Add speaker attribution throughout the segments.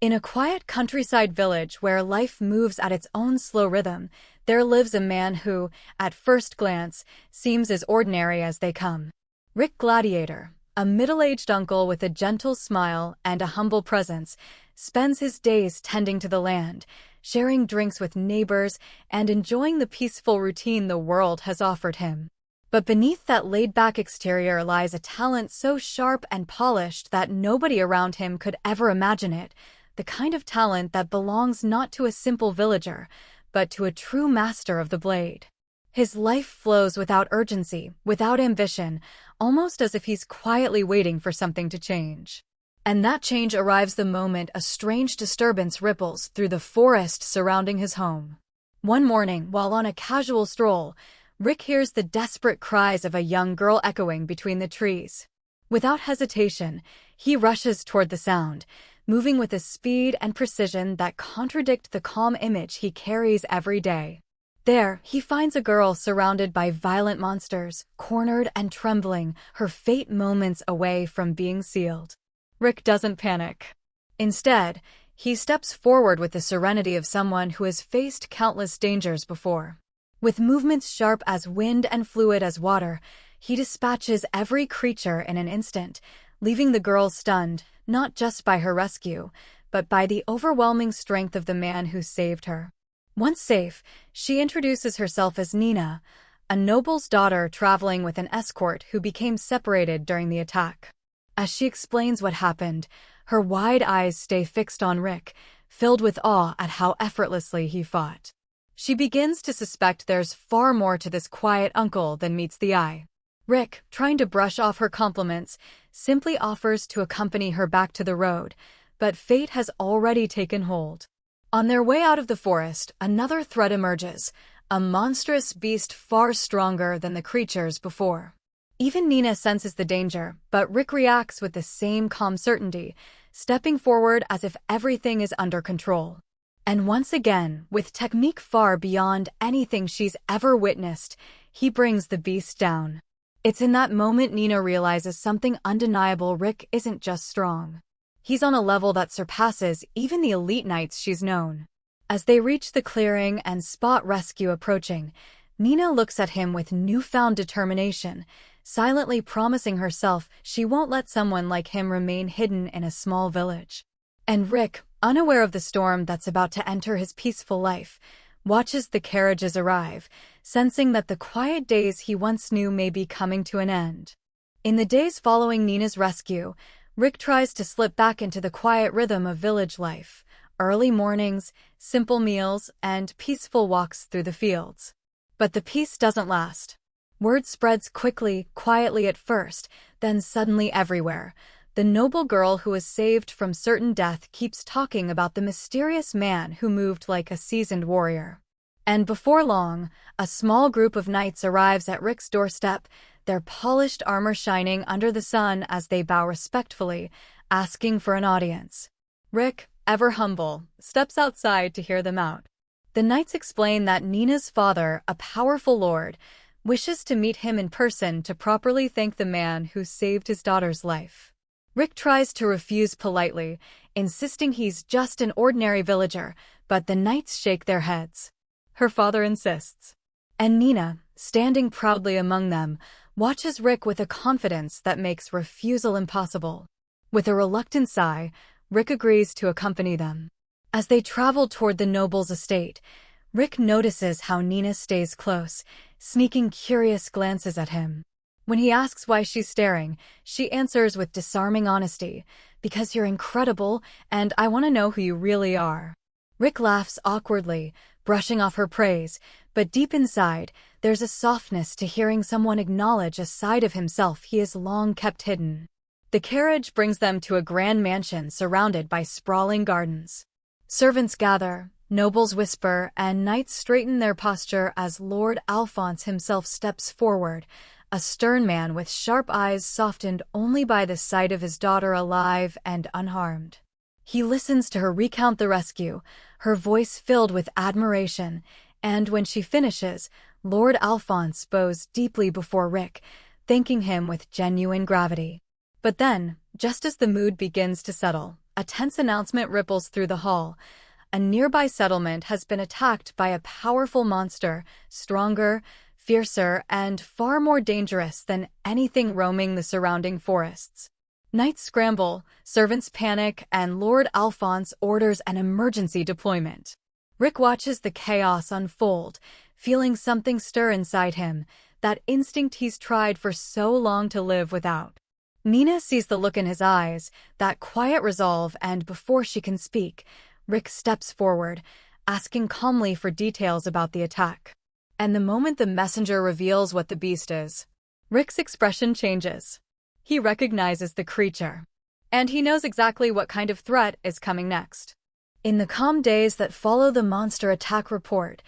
Speaker 1: In a quiet countryside village where life moves at its own slow rhythm, there lives a man who, at first glance, seems as ordinary as they come. Rick Gladiator, a middle-aged uncle with a gentle smile and a humble presence, spends his days tending to the land, sharing drinks with neighbors, and enjoying the peaceful routine the world has offered him. But beneath that laid-back exterior lies a talent so sharp and polished that nobody around him could ever imagine it, the kind of talent that belongs not to a simple villager, but to a true master of the blade. His life flows without urgency, without ambition, almost as if he's quietly waiting for something to change. And that change arrives the moment a strange disturbance ripples through the forest surrounding his home. One morning, while on a casual stroll, Rick hears the desperate cries of a young girl echoing between the trees. Without hesitation, he rushes toward the sound, moving with a speed and precision that contradict the calm image he carries every day. There, he finds a girl surrounded by violent monsters, cornered and trembling, her fate moments away from being sealed. Rick doesn't panic. Instead, he steps forward with the serenity of someone who has faced countless dangers before. With movements sharp as wind and fluid as water, he dispatches every creature in an instant, leaving the girl stunned, not just by her rescue, but by the overwhelming strength of the man who saved her. Once safe, she introduces herself as Nina, a noble's daughter traveling with an escort who became separated during the attack. As she explains what happened, her wide eyes stay fixed on Rick, filled with awe at how effortlessly he fought. She begins to suspect there's far more to this quiet uncle than meets the eye. Rick, trying to brush off her compliments, simply offers to accompany her back to the road, but fate has already taken hold. On their way out of the forest, another threat emerges, a monstrous beast far stronger than the creatures before. Even Nina senses the danger, but Rick reacts with the same calm certainty, stepping forward as if everything is under control. And once again, with technique far beyond anything she's ever witnessed, he brings the beast down. It's in that moment Nina realizes something undeniable: Rick isn't just strong. He's on a level that surpasses even the elite knights she's known. As they reach the clearing and spot rescue approaching, Nina looks at him with newfound determination, silently promising herself she won't let someone like him remain hidden in a small village. And Rick, unaware of the storm that's about to enter his peaceful life, watches the carriages arrive, sensing that the quiet days he once knew may be coming to an end. In the days following Nina's rescue, Rick tries to slip back into the quiet rhythm of village life: early mornings, simple meals, and peaceful walks through the fields. But the peace doesn't last. Word spreads quickly, quietly at first, then suddenly everywhere. The noble girl who was saved from certain death keeps talking about the mysterious man who moved like a seasoned warrior. And before long, a small group of knights arrives at Rick's doorstep, their polished armor shining under the sun as they bow respectfully, asking for an audience. Rick, ever humble, steps outside to hear them out. The knights explain that Nina's father, a powerful lord, wishes to meet him in person to properly thank the man who saved his daughter's life. Rick tries to refuse politely, insisting he's just an ordinary villager, but the knights shake their heads. Her father insists. And Nina, standing proudly among them, watches Rick with a confidence that makes refusal impossible. With a reluctant sigh, Rick agrees to accompany them. As they travel toward the noble's estate, Rick notices how Nina stays close, sneaking curious glances at him. When he asks why she's staring, she answers with disarming honesty: "Because you're incredible, and I want to know who you really are." Rick laughs awkwardly, brushing off her praise, but deep inside, there's a softness to hearing someone acknowledge a side of himself he has long kept hidden. The carriage brings them to a grand mansion surrounded by sprawling gardens. Servants gather, nobles whisper, and knights straighten their posture as Lord Alphonse himself steps forward, a stern man with sharp eyes softened only by the sight of his daughter alive and unharmed. He listens to her recount the rescue, her voice filled with admiration, and when she finishes, Lord Alphonse bows deeply before Rick, thanking him with genuine gravity. But then, just as the mood begins to settle, a tense announcement ripples through the hall. A nearby settlement has been attacked by a powerful monster, stronger, fiercer, and far more dangerous than anything roaming the surrounding forests. Knights scramble, servants panic, and Lord Alphonse orders an emergency deployment. Rick watches the chaos unfold, feeling something stir inside him, that instinct he's tried for so long to live without. Nina sees the look in his eyes, that quiet resolve, and before she can speak, Rick steps forward, asking calmly for details about the attack. And the moment the messenger reveals what the beast is, Rick's expression changes. He recognizes the creature, and he knows exactly what kind of threat is coming next. In the calm days that follow the monster attack report,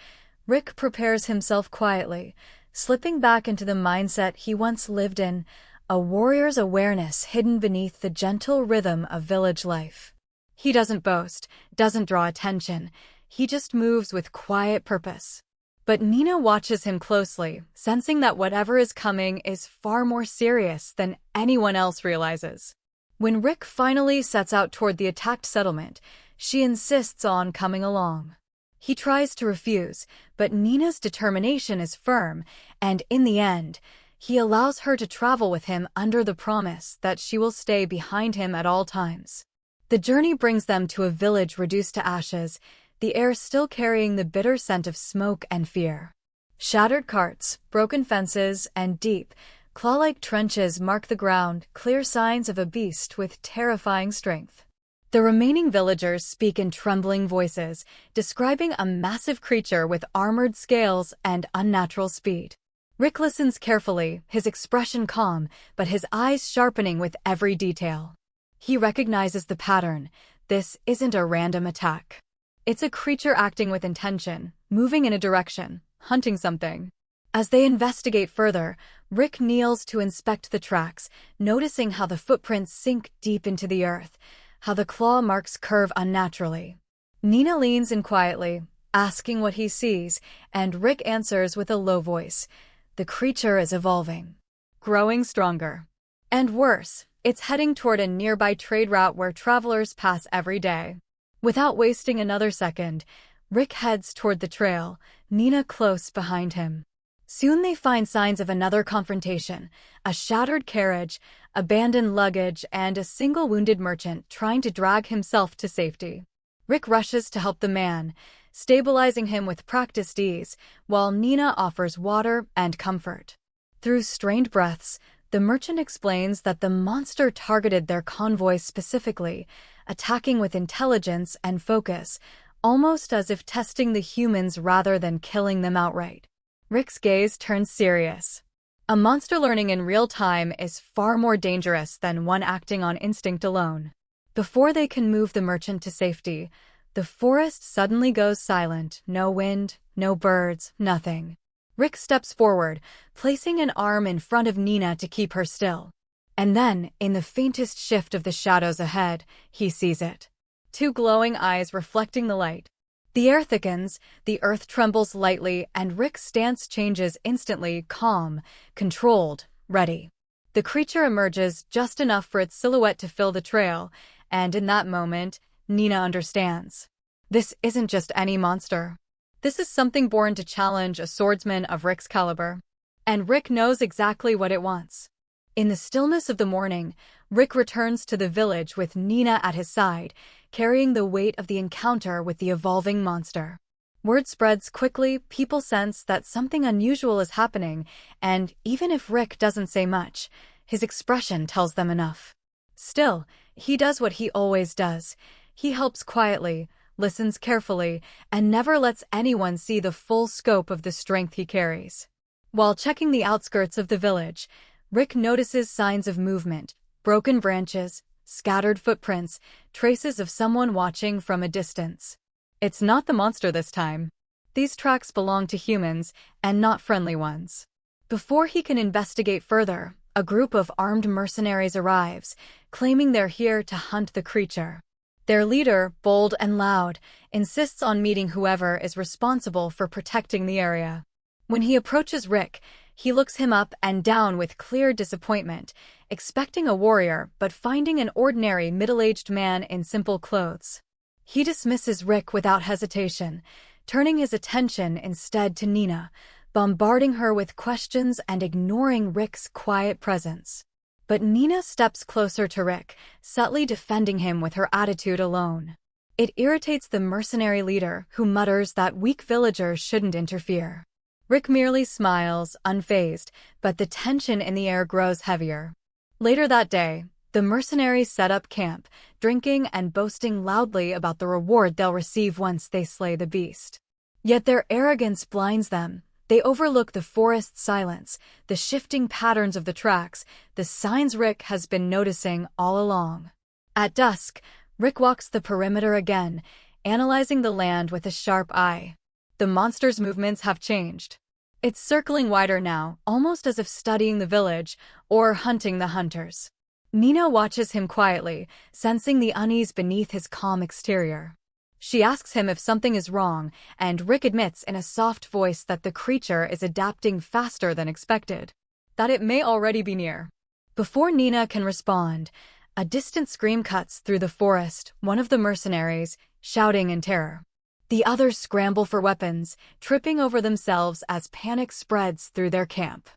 Speaker 1: Rick prepares himself quietly, slipping back into the mindset he once lived in, a warrior's awareness hidden beneath the gentle rhythm of village life. He doesn't boast, doesn't draw attention, he just moves with quiet purpose. But Nina watches him closely, sensing that whatever is coming is far more serious than anyone else realizes. When Rick finally sets out toward the attacked settlement, she insists on coming along. He tries to refuse, but Nina's determination is firm, and in the end, he allows her to travel with him under the promise that she will stay behind him at all times. The journey brings them to a village reduced to ashes, the air still carrying the bitter scent of smoke and fear. Shattered carts, broken fences, and deep, claw-like trenches mark the ground, clear signs of a beast with terrifying strength. The remaining villagers speak in trembling voices, describing a massive creature with armored scales and unnatural speed. Rick listens carefully, his expression calm, but his eyes sharpening with every detail. He recognizes the pattern. This isn't a random attack. It's a creature acting with intention, moving in a direction, hunting something. As they investigate further, Rick kneels to inspect the tracks, noticing how the footprints sink deep into the earth, how the claw marks curve unnaturally. Nina leans in quietly, asking what he sees, and Rick answers with a low voice. The creature is evolving, growing stronger. And worse, it's heading toward a nearby trade route where travelers pass every day. Without wasting another second, Rick heads toward the trail, Nina close behind him. Soon they find signs of another confrontation, a shattered carriage, abandoned luggage, and a single wounded merchant trying to drag himself to safety. Rick rushes to help the man, stabilizing him with practiced ease, while Nina offers water and comfort. Through strained breaths, the merchant explains that the monster targeted their convoy specifically, attacking with intelligence and focus, almost as if testing the humans rather than killing them outright. Rick's gaze turns serious. A monster learning in real time is far more dangerous than one acting on instinct alone. Before they can move the merchant to safety, the forest suddenly goes silent, no wind, no birds, nothing. Rick steps forward, placing an arm in front of Nina to keep her still. And then, in the faintest shift of the shadows ahead, he sees it. Two glowing eyes reflecting the light. The air thickens, the earth trembles lightly, and Rick's stance changes instantly, calm, controlled, ready. The creature emerges just enough for its silhouette to fill the trail, and in that moment, Nina understands. This isn't just any monster. This is something born to challenge a swordsman of Rick's caliber. And Rick knows exactly what it wants. In the stillness of the morning, Rick returns to the village with Nina at his side, carrying the weight of the encounter with the evolving monster. Word spreads quickly, people sense that something unusual is happening, and even if Rick doesn't say much, his expression tells them enough. Still, he does what he always does. He helps quietly, listens carefully, and never lets anyone see the full scope of the strength he carries. While checking the outskirts of the village, Rick notices signs of movement, broken branches, scattered footprints, traces of someone watching from a distance. It's not the monster this time. These tracks belong to humans, and not friendly ones. Before he can investigate further, a group of armed mercenaries arrives, claiming they're here to hunt the creature. Their leader, bold and loud, insists on meeting whoever is responsible for protecting the area. When he approaches Rick, He looks him up and down with clear disappointment, expecting a warrior but finding an ordinary middle-aged man in simple clothes. He dismisses Rick without hesitation, turning his attention instead to Nina, bombarding her with questions and ignoring Rick's quiet presence. But Nina steps closer to Rick, subtly defending him with her attitude alone. It irritates the mercenary leader, who mutters that weak villagers shouldn't interfere. Rick merely smiles, unfazed, but the tension in the air grows heavier. Later that day, the mercenaries set up camp, drinking and boasting loudly about the reward they'll receive once they slay the beast. Yet their arrogance blinds them. They overlook the forest's silence, the shifting patterns of the tracks, the signs Rick has been noticing all along. At dusk, Rick walks the perimeter again, analyzing the land with a sharp eye. The monster's movements have changed. It's circling wider now, almost as if studying the village or hunting the hunters. Nina watches him quietly, sensing the unease beneath his calm exterior. She asks him if something is wrong, and Rick admits in a soft voice that the creature is adapting faster than expected, that it may already be near. Before Nina can respond, a distant scream cuts through the forest, one of the mercenaries, shouting in terror. The others scramble for weapons, tripping over themselves as panic spreads through their camp.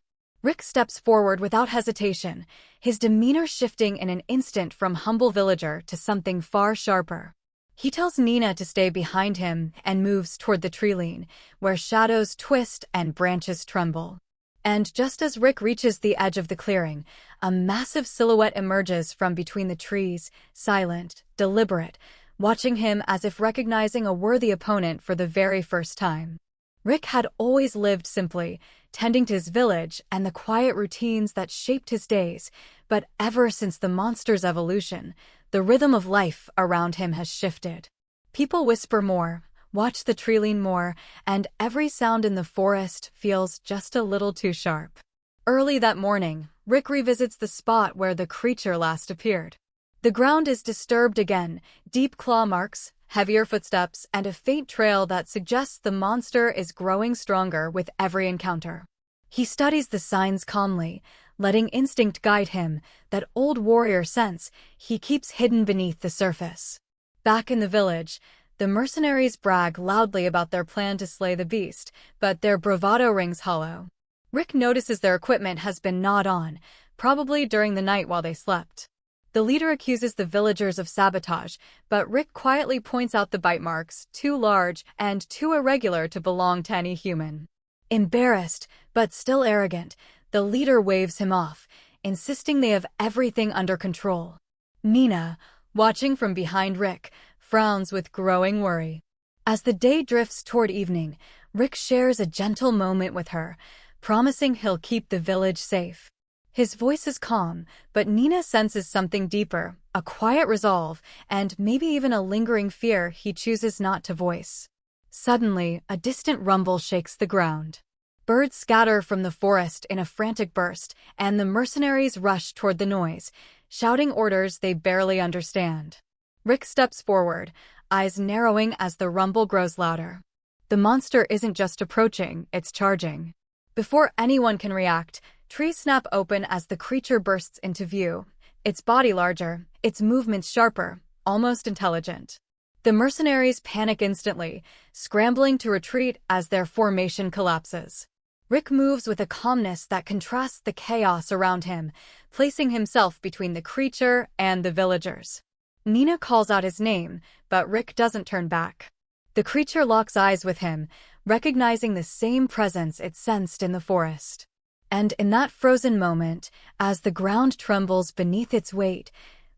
Speaker 1: Rick steps forward without hesitation, his demeanor shifting in an instant from humble villager to something far sharper. He tells Nina to stay behind him and moves toward the tree-line, where shadows twist and branches tremble. And just as Rick reaches the edge of the clearing, a massive silhouette emerges from between the trees, silent, deliberate, watching him as if recognizing a worthy opponent for the very first time. Rick had always lived simply, tending to his village and the quiet routines that shaped his days, but ever since the monster's evolution, the rhythm of life around him has shifted. People whisper more, watch the tree lean more, and every sound in the forest feels just a little too sharp. Early that morning, Rick revisits the spot where the creature last appeared. The ground is disturbed again, deep claw marks, heavier footsteps, and a faint trail that suggests the monster is growing stronger with every encounter. He studies the signs calmly, letting instinct guide him, that old warrior sense he keeps hidden beneath the surface. Back in the village, the mercenaries brag loudly about their plan to slay the beast, but their bravado rings hollow. Rick notices their equipment has been gnawed on, probably during the night while they slept. The leader accuses the villagers of sabotage, but Rick quietly points out the bite marks, too large and too irregular to belong to any human. Embarrassed, but still arrogant, the leader waves him off, insisting they have everything under control. Nina, watching from behind Rick, frowns with growing worry. As the day drifts toward evening, Rick shares a gentle moment with her, promising he'll keep the village safe. His voice is calm, but Nina senses something deeper, a quiet resolve, and maybe even a lingering fear he chooses not to voice. Suddenly, a distant rumble shakes the ground. Birds scatter from the forest in a frantic burst, and the mercenaries rush toward the noise, shouting orders they barely understand. Rick steps forward, eyes narrowing as the rumble grows louder. The monster isn't just approaching, it's charging. Before anyone can react, trees snap open as the creature bursts into view, its body larger, its movements sharper, almost intelligent. The mercenaries panic instantly, scrambling to retreat as their formation collapses. Rick moves with a calmness that contrasts the chaos around him, placing himself between the creature and the villagers. Nina calls out his name, but Rick doesn't turn back. The creature locks eyes with him, recognizing the same presence it sensed in the forest. And in that frozen moment, as the ground trembles beneath its weight,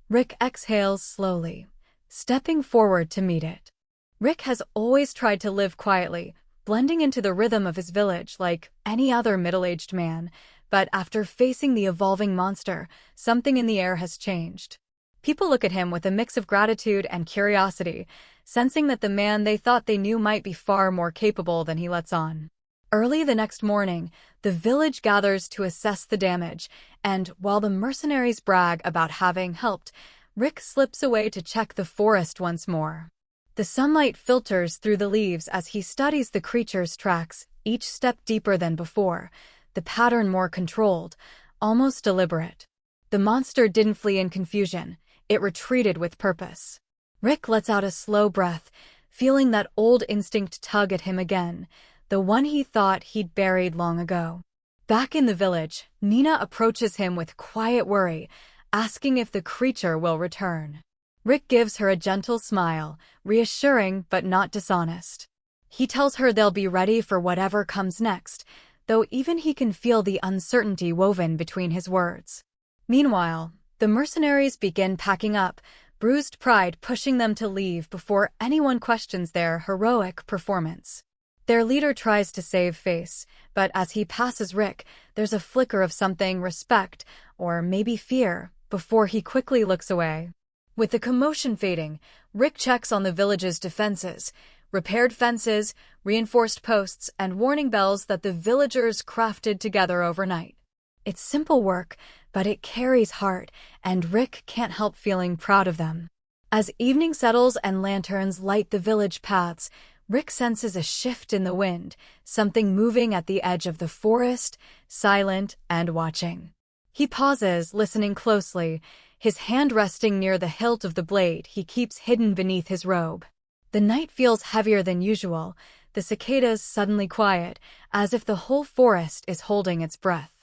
Speaker 1: Rick exhales slowly, stepping forward to meet it. Rick has always tried to live quietly, blending into the rhythm of his village like any other middle-aged man, but after facing the evolving monster, something in the air has changed. People look at him with a mix of gratitude and curiosity, sensing that the man they thought they knew might be far more capable than he lets on. Early the next morning, the village gathers to assess the damage, and while the mercenaries brag about having helped, Rick slips away to check the forest once more. The sunlight filters through the leaves as he studies the creature's tracks, each step deeper than before, the pattern more controlled, almost deliberate. The monster didn't flee in confusion, it retreated with purpose. Rick lets out a slow breath, feeling that old instinct tug at him again, the one he thought he'd buried long ago. Back in the village, Nina approaches him with quiet worry, asking if the creature will return. Rick gives her a gentle smile, reassuring but not dishonest. He tells her they'll be ready for whatever comes next, though even he can feel the uncertainty woven between his words. Meanwhile, the mercenaries begin packing up, bruised pride pushing them to leave before anyone questions their heroic performance. Their leader tries to save face, but as he passes Rick, there's a flicker of something, respect, or maybe fear, before he quickly looks away. With the commotion fading, Rick checks on the village's defenses, repaired fences, reinforced posts, and warning bells that the villagers crafted together overnight. It's simple work, but it carries heart, and Rick can't help feeling proud of them. As evening settles and lanterns light the village paths, Rick senses a shift in the wind, something moving at the edge of the forest, silent and watching. He pauses, listening closely, his hand resting near the hilt of the blade he keeps hidden beneath his robe. The night feels heavier than usual, the cicadas suddenly quiet, as if the whole forest is holding its breath.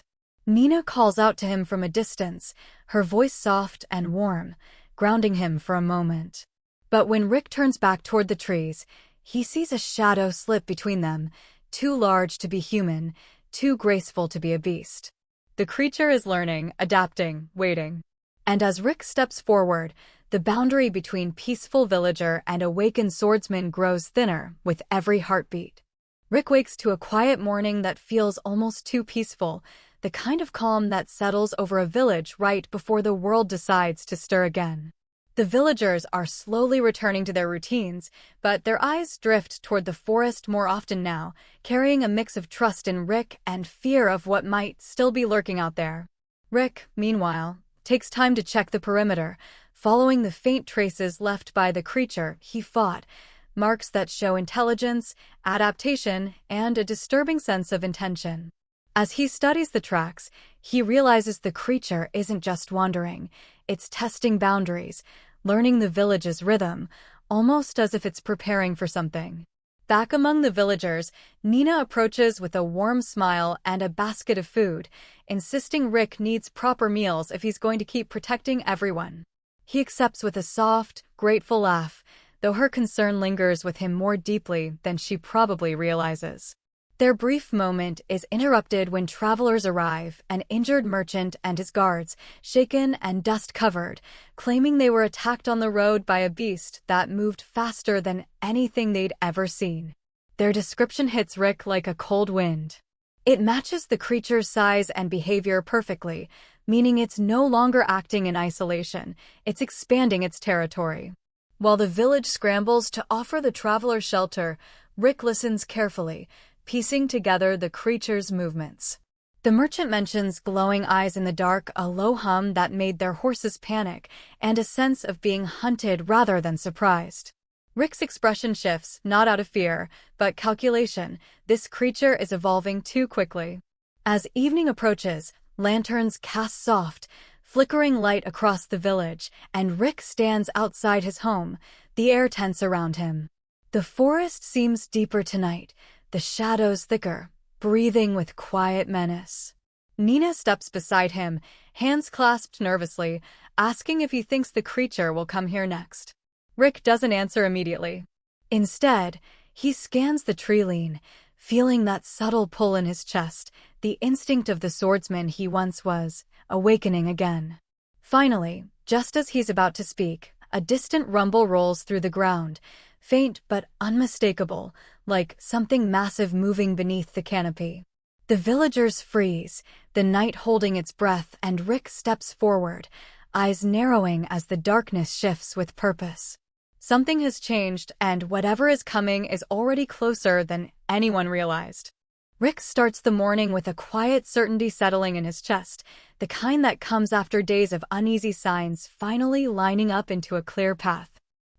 Speaker 1: Nina calls out to him from a distance, her voice soft and warm, grounding him for a moment. But when Rick turns back toward the trees, he sees a shadow slip between them, too large to be human, too graceful to be a beast. The creature is learning, adapting, waiting. And as Rick steps forward, the boundary between peaceful villager and awakened swordsman grows thinner with every heartbeat. Rick wakes to a quiet morning that feels almost too peaceful, the kind of calm that settles over a village right before the world decides to stir again. The villagers are slowly returning to their routines, but their eyes drift toward the forest more often now, carrying a mix of trust in Rick and fear of what might still be lurking out there. Rick, meanwhile, takes time to check the perimeter, following the faint traces left by the creature he fought, marks that show intelligence, adaptation, and a disturbing sense of intention. As he studies the tracks, he realizes the creature isn't just wandering, it's testing boundaries, learning the village's rhythm, almost as if it's preparing for something. Back among the villagers, Nina approaches with a warm smile and a basket of food, insisting Rick needs proper meals if he's going to keep protecting everyone. He accepts with a soft, grateful laugh, though her concern lingers with him more deeply than she probably realizes. Their brief moment is interrupted when travelers arrive, an injured merchant and his guards, shaken and dust-covered, claiming they were attacked on the road by a beast that moved faster than anything they'd ever seen. Their description hits Rick like a cold wind. It matches the creature's size and behavior perfectly, meaning it's no longer acting in isolation, it's expanding its territory. While the village scrambles to offer the traveler shelter, Rick listens carefully, piecing together the creature's movements. The merchant mentions glowing eyes in the dark, a low hum that made their horses panic, and a sense of being hunted rather than surprised. Rick's expression shifts, not out of fear, but calculation. This creature is evolving too quickly. As evening approaches, lanterns cast soft, flickering light across the village, and Rick stands outside his home, the air tense around him. The forest seems deeper tonight, the shadows thicker, breathing with quiet menace. Nina steps beside him, hands clasped nervously, asking if he thinks the creature will come here next. Rick doesn't answer immediately. Instead, he scans the tree line, feeling that subtle pull in his chest, the instinct of the swordsman he once was, awakening again. Finally, just as he's about to speak, a distant rumble rolls through the ground, faint but unmistakable, like something massive moving beneath the canopy. The villagers freeze, the night holding its breath, and Rick steps forward, eyes narrowing as the darkness shifts with purpose. Something has changed, and whatever is coming is already closer than anyone realized. Rick starts the morning with a quiet certainty settling in his chest, the kind that comes after days of uneasy signs finally lining up into a clear path.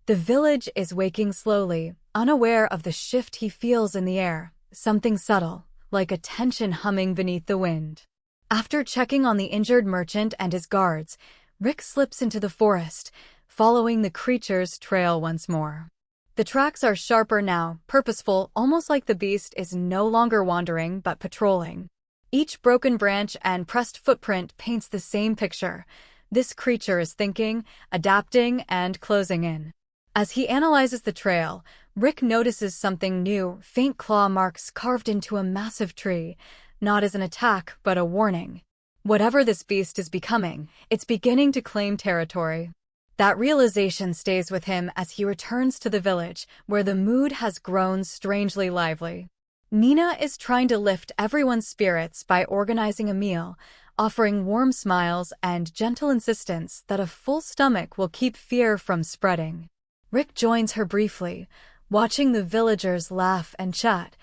Speaker 1: The village is waking slowly, unaware of the shift he feels in the air, something subtle, like a tension humming beneath the wind. After checking on the injured merchant and his guards, Rick slips into the forest, following the creature's trail once more. The tracks are sharper now, purposeful, almost like the beast is no longer wandering but patrolling. Each broken branch and pressed footprint paints the same picture. This creature is thinking, adapting, and closing in. As he analyzes the trail, Rick notices something new, faint claw marks carved into a massive tree, not as an attack but a warning. Whatever this beast is becoming, it's beginning to claim territory. That realization stays with him as he returns to the village, where the mood has grown strangely lively. Nina is trying to lift everyone's spirits by organizing a meal, offering warm smiles and gentle insistence that a full stomach will keep fear from spreading. Rick joins her briefly, watching the villagers laugh and chat,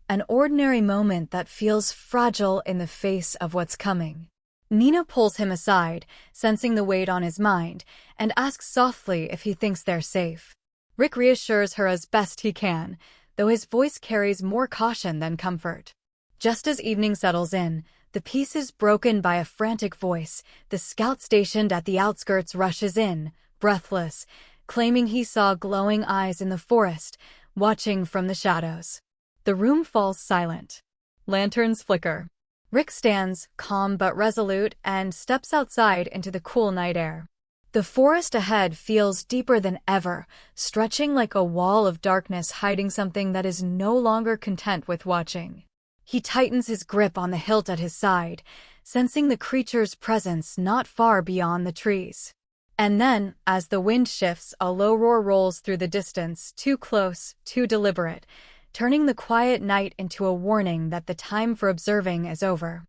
Speaker 1: an ordinary moment that feels fragile in the face of what's coming. Nina pulls him aside, sensing the weight on his mind, and asks softly if he thinks they're safe. Rick reassures her as best he can, though his voice carries more caution than comfort. Just as evening settles in, the peace is broken by a frantic voice. The scout stationed at the outskirts rushes in, breathless, claiming he saw glowing eyes in the forest, watching from the shadows. The room falls silent. Lanterns flicker. Rick stands, calm but resolute, and steps outside into the cool night air. The forest ahead feels deeper than ever, stretching like a wall of darkness hiding something that is no longer content with watching. He tightens his grip on the hilt at his side, sensing the creature's presence not far beyond the trees. And then, as the wind shifts, a low roar rolls through the distance, too close, too deliberate, turning the quiet night into a warning that the time for observing is over.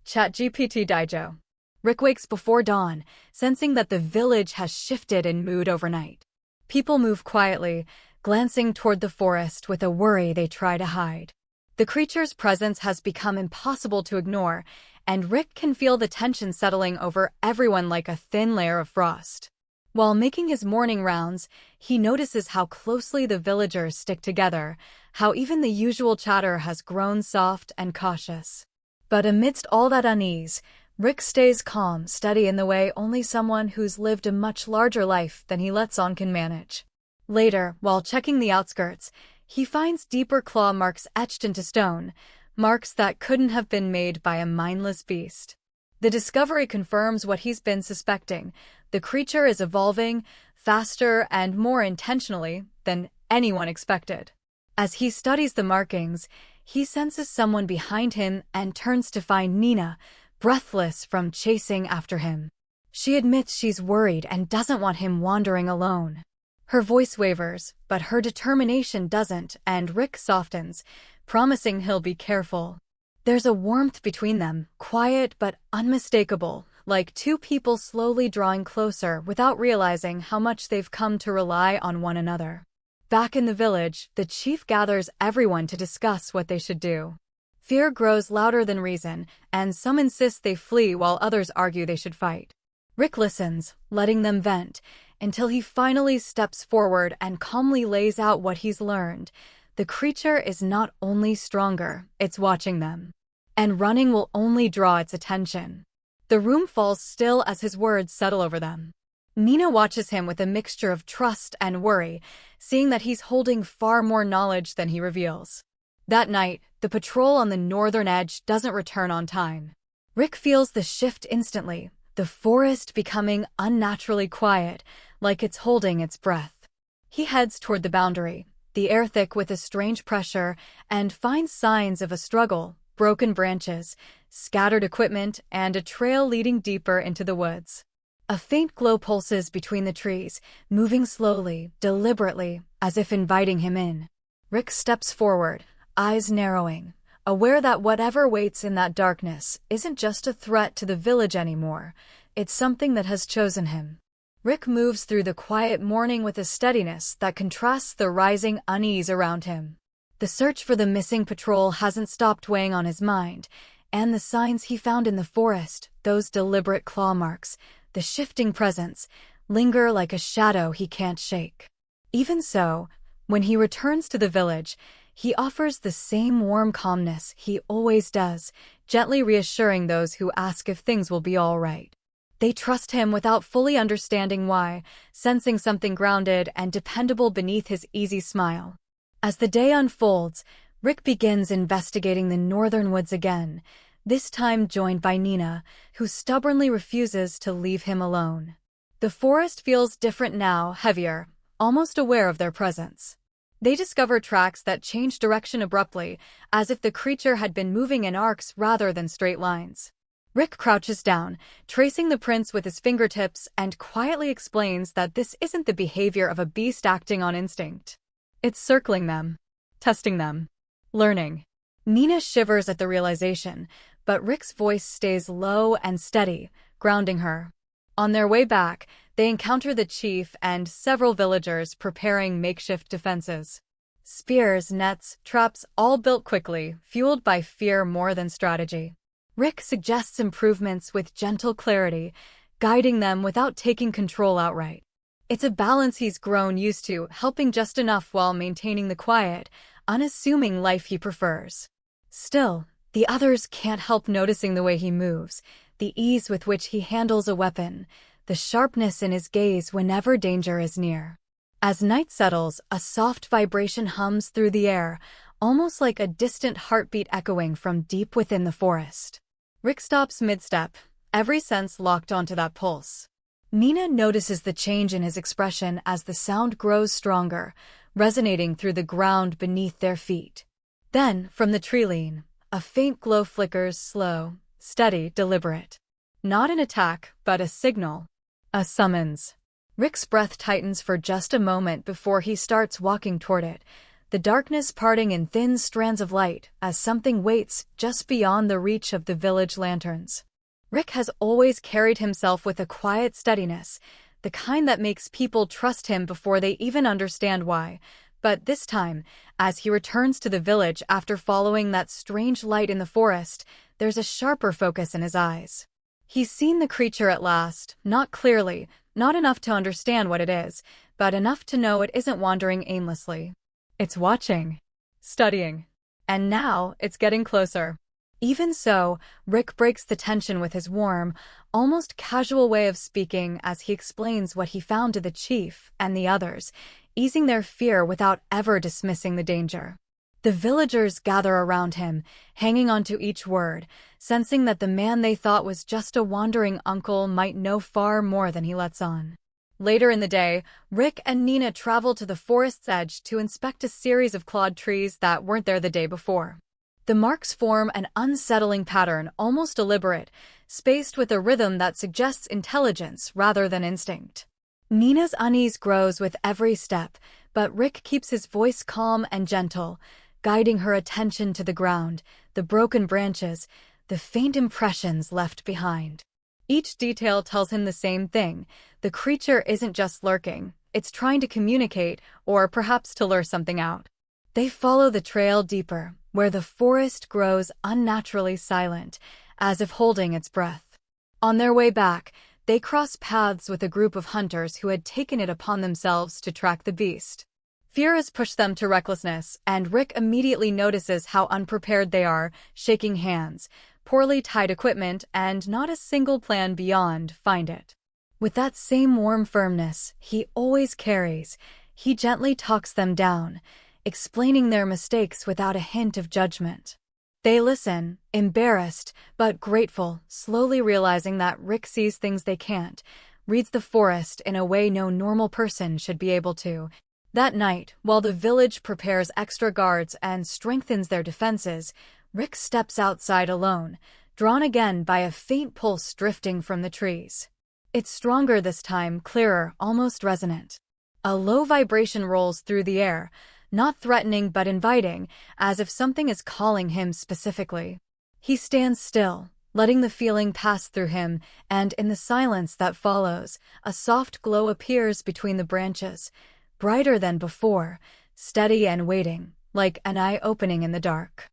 Speaker 1: ChatGPT Daijo. Rick wakes before dawn, sensing that the village has shifted in mood overnight. People move quietly, glancing toward the forest with a worry they try to hide. The creature's presence has become impossible to ignore, and Rick can feel the tension settling over everyone like a thin layer of frost. While making his morning rounds, he notices how closely the villagers stick together, how even the usual chatter has grown soft and cautious. But amidst all that unease, Rick stays calm, steady in the way only someone who's lived a much larger life than he lets on can manage. Later, while checking the outskirts, he finds deeper claw marks etched into stone, marks that couldn't have been made by a mindless beast. The discovery confirms what he's been suspecting. The creature is evolving faster and more intentionally than anyone expected. As he studies the markings, he senses someone behind him and turns to find Nina, breathless from chasing after him. She admits she's worried and doesn't want him wandering alone. Her voice wavers, but her determination doesn't, and Rick softens, promising he'll be careful. There's a warmth between them, quiet but unmistakable, like two people slowly drawing closer without realizing how much they've come to rely on one another. Back in the village, the chief gathers everyone to discuss what they should do. Fear grows louder than reason, and some insist they flee while others argue they should fight. Rick listens, letting them vent, until he finally steps forward and calmly lays out what he's learned. The creature is not only stronger, it's watching them. And running will only draw its attention. The room falls still as his words settle over them. Nina watches him with a mixture of trust and worry, seeing that he's holding far more knowledge than he reveals. That night, the patrol on the northern edge doesn't return on time. Rick feels the shift instantly, the forest becoming unnaturally quiet, like it's holding its breath. He heads toward the boundary, the air thick with a strange pressure, and finds signs of a struggle, broken branches, scattered equipment, and a trail leading deeper into the woods. A faint glow pulses between the trees, moving slowly, deliberately, as if inviting him in. Rick steps forward, eyes narrowing, aware that whatever waits in that darkness isn't just a threat to the village anymore, it's something that has chosen him. Rick moves through the quiet morning with a steadiness that contrasts the rising unease around him. The search for the missing patrol hasn't stopped weighing on his mind, and the signs he found in the forest, those deliberate claw marks, the shifting presence, linger like a shadow he can't shake. Even so, when he returns to the village, He offers the same warm calmness he always does, gently reassuring those who ask if things will be all right. They trust him without fully understanding why, sensing something grounded and dependable beneath his easy smile. As the day unfolds, Rick begins investigating the northern woods again, this time joined by Nina, who stubbornly refuses to leave him alone. The forest feels different now, heavier, almost aware of their presence. They discover tracks that change direction abruptly, as if the creature had been moving in arcs rather than straight lines. Rick crouches down, tracing the prints with his fingertips, and quietly explains that this isn't the behavior of a beast acting on instinct. It's circling them, testing them, learning. Nina shivers at the realization, but Rick's voice stays low and steady, grounding her. On their way back, they encounter the chief and several villagers preparing makeshift defenses. Spears, nets, traps, all built quickly, fueled by fear more than strategy. Rick suggests improvements with gentle clarity, guiding them without taking control outright. It's a balance he's grown used to, helping just enough while maintaining the quiet, unassuming life he prefers. Still, the others can't help noticing the way he moves, the ease with which he handles a weapon, the sharpness in his gaze whenever danger is near. As night settles, a soft vibration hums through the air, almost like a distant heartbeat echoing from deep within the forest. Rick stops mid-step, every sense locked onto that pulse. Nina notices the change in his expression as the sound grows stronger, resonating through the ground beneath their feet. Then, from the tree-line, a faint glow flickers, slow, steady, deliberate. Not an attack, but a signal. A summons. Rick's breath tightens for just a moment before he starts walking toward it, the darkness parting in thin strands of light as something waits just beyond the reach of the village lanterns. Rick has always carried himself with a quiet steadiness, the kind that makes people trust him before they even understand why. But this time, as he returns to the village after following that strange light in the forest, there's a sharper focus in his eyes. He's seen the creature at last, not clearly, not enough to understand what it is, but enough to know it isn't wandering aimlessly. It's watching, studying, and now it's getting closer. Even so, Rick breaks the tension with his warm, almost casual way of speaking as he explains what he found to the chief and the others, easing their fear without ever dismissing the danger. The villagers gather around him, hanging onto each word, sensing that the man they thought was just a wandering uncle might know far more than he lets on. Later in the day, Rick and Nina travel to the forest's edge to inspect a series of clawed trees that weren't there the day before. The marks form an unsettling pattern, almost deliberate, spaced with a rhythm that suggests intelligence rather than instinct. Nina's unease grows with every step, but Rick keeps his voice calm and gentle, guiding her attention to the ground, the broken branches, the faint impressions left behind. Each detail tells him the same thing. The creature isn't just lurking, it's trying to communicate, or perhaps to lure something out. They follow the trail deeper, where the forest grows unnaturally silent, as if holding its breath. On their way back, they cross paths with a group of hunters who had taken it upon themselves to track the beast. Fear has pushed them to recklessness, and Rick immediately notices how unprepared they are, shaking hands, poorly tied equipment, and not a single plan beyond find it. With that same warm firmness he always carries, he gently talks them down, explaining their mistakes without a hint of judgment. They listen, embarrassed but grateful, slowly realizing that Rick sees things they can't, reads the forest in a way no normal person should be able to. That night, while the village prepares extra guards and strengthens their defenses, Rick steps outside alone, drawn again by a faint pulse drifting from the trees. It's stronger this time, clearer, almost resonant. A low vibration rolls through the air, not threatening but inviting, as if something is calling him specifically. He stands still, letting the feeling pass through him, and in the silence that follows, a soft glow appears between the branches, brighter than before, steady and waiting, like an eye opening in the dark.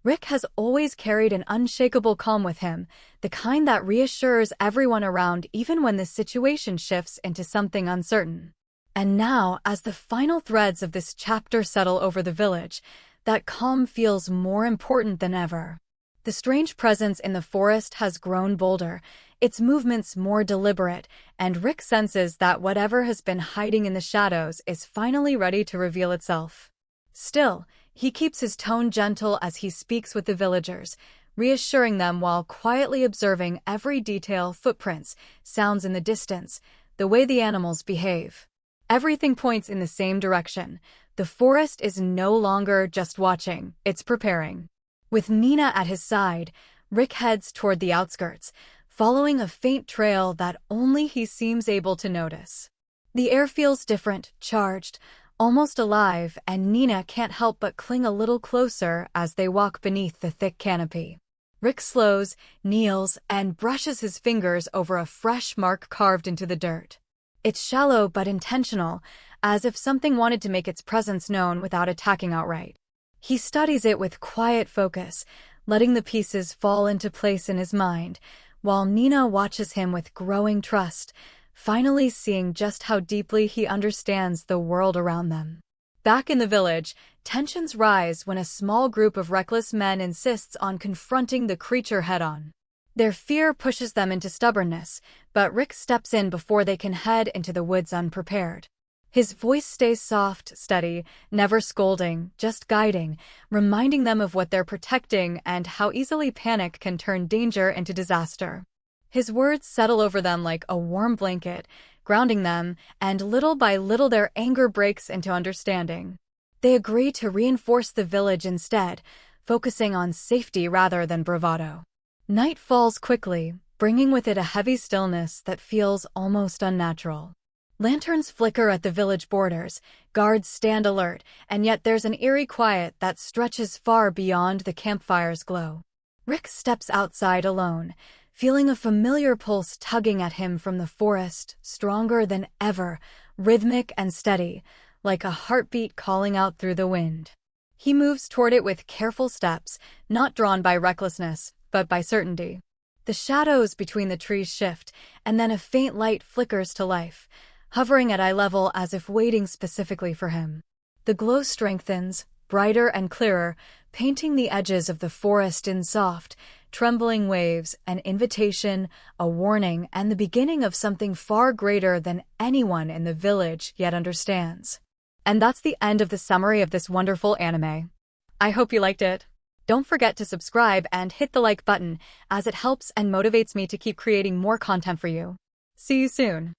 Speaker 1: Rick has always carried an unshakable calm with him, the kind that reassures everyone around even when the situation shifts into something uncertain. And now, as the final threads of this chapter settle over the village, that calm feels more important than ever. The strange presence in the forest has grown bolder, its movements more deliberate, and Rick senses that whatever has been hiding in the shadows is finally ready to reveal itself. Still, he keeps his tone gentle as he speaks with the villagers, reassuring them while quietly observing every detail: footprints, sounds in the distance, the way the animals behave. Everything points in the same direction. The forest is no longer just watching, it's preparing. With Nina at his side, Rick heads toward the outskirts, following a faint trail that only he seems able to notice. The air feels different, charged, almost alive, and Nina can't help but cling a little closer as they walk beneath the thick canopy. Rick slows, kneels, and brushes his fingers over a fresh mark carved into the dirt. It's shallow but intentional, as if something wanted to make its presence known without attacking outright. He studies it with quiet focus, letting the pieces fall into place in his mind, while Nina watches him with growing trust, finally seeing just how deeply he understands the world around them. Back in the village, tensions rise when a small group of reckless men insists on confronting the creature head-on. Their fear pushes them into stubbornness, but Rick steps in before they can head into the woods unprepared. His voice stays soft, steady, never scolding, just guiding, reminding them of what they're protecting and how easily panic can turn danger into disaster. His words settle over them like a warm blanket, grounding them, and little by little their anger breaks into understanding. They agree to reinforce the village instead, focusing on safety rather than bravado. Night falls quickly, bringing with it a heavy stillness that feels almost unnatural. Lanterns flicker at the village borders, guards stand alert, and yet there's an eerie quiet that stretches far beyond the campfire's glow. Rick steps outside alone, feeling a familiar pulse tugging at him from the forest, stronger than ever, rhythmic and steady, like a heartbeat calling out through the wind. He moves toward it with careful steps, not drawn by recklessness, but by certainty. The shadows between the trees shift, and then a faint light flickers to life, hovering at eye level as if waiting specifically for him. The glow strengthens, brighter and clearer, painting the edges of the forest in soft, trembling waves, an invitation, a warning, and the beginning of something far greater than anyone in the village yet understands. And that's the end of the summary of this wonderful anime. I hope you liked it. Don't forget to subscribe and hit the like button, as it helps and motivates me to keep creating more content for you. See you soon.